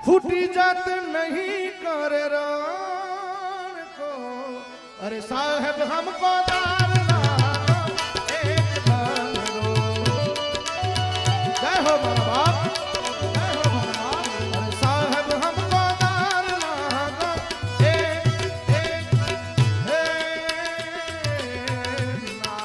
फूटी जात नहीं करे रण को। अरे साहेब हमको दारना एक दारो। जय हो मारा बाप, जय हो मारा बाप। अरे साहेब हमको दारना एक एक है ना।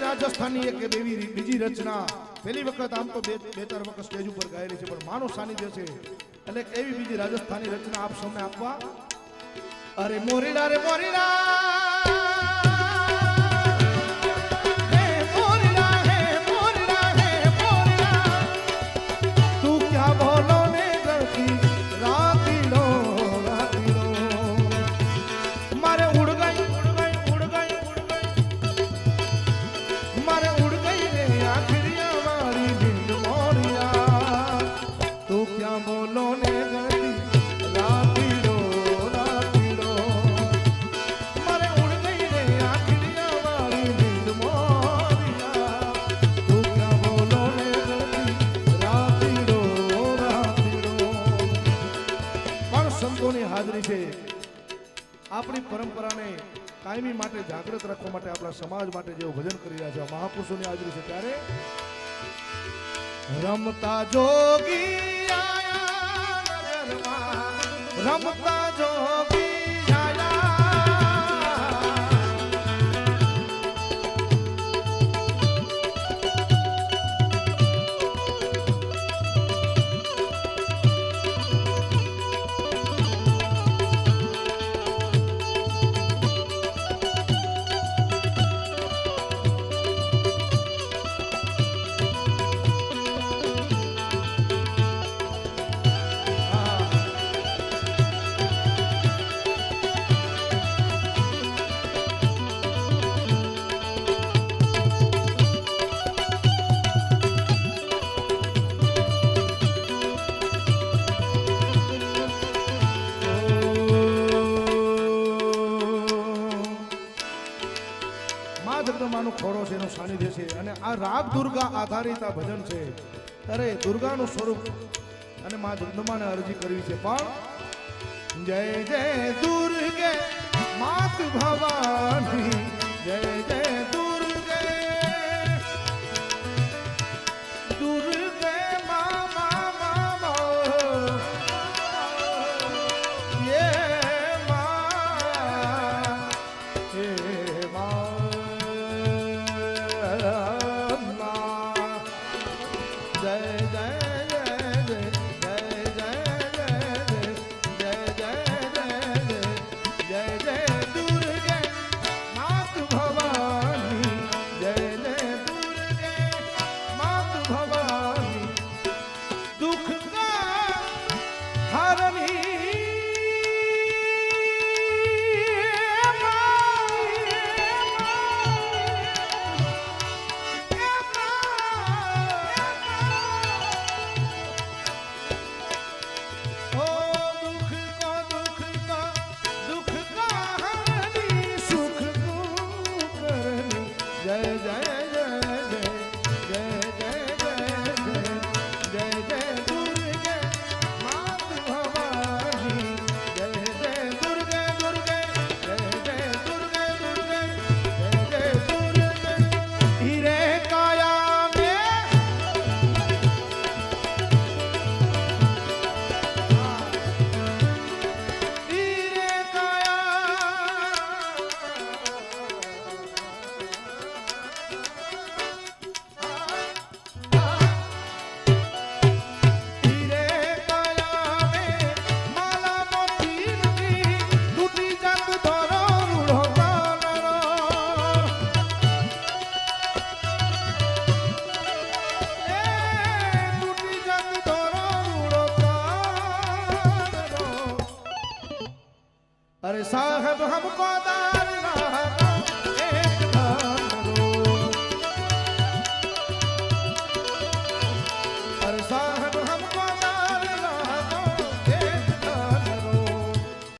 રાજસ્થાની એક એવી બીજી રચના પહેલી વખત આમ તો બે ચાર વખત સ્ટેજ ઉપર ગાયેલી છે, પણ માનો સાનિધ્ય છે એટલે એવી બીજી રાજસ્થાની રચના આપ સૌને આપવા. અરે મોરીડા રે મોરીડા, હાજરી છે. આપણી પરંપરાને કાયમી માટે જાગૃત રાખવા માટે આપણા સમાજ માટે જેઓ ભજન કરી રહ્યા છે મહાપુરુષોની હાજરી છે. ત્યારે રમતા જોગી આયા નગરમાં, રમતા જોગી જગદંબાનો ખોળો છે, એનું સાનિધ્ય છે. અને આ રાગ દુર્ગા આધારિત આ ભજન છે. ત્યારે દુર્ગાનું સ્વરૂપ અને મા જગદંબાને અરજી કરવી છે. પણ જય જય દુર્ગે માત ભવાની, જય જય દુર્ગે દુર્ગે મા મા મા મા યે મા હે મા. अरे साहब हमको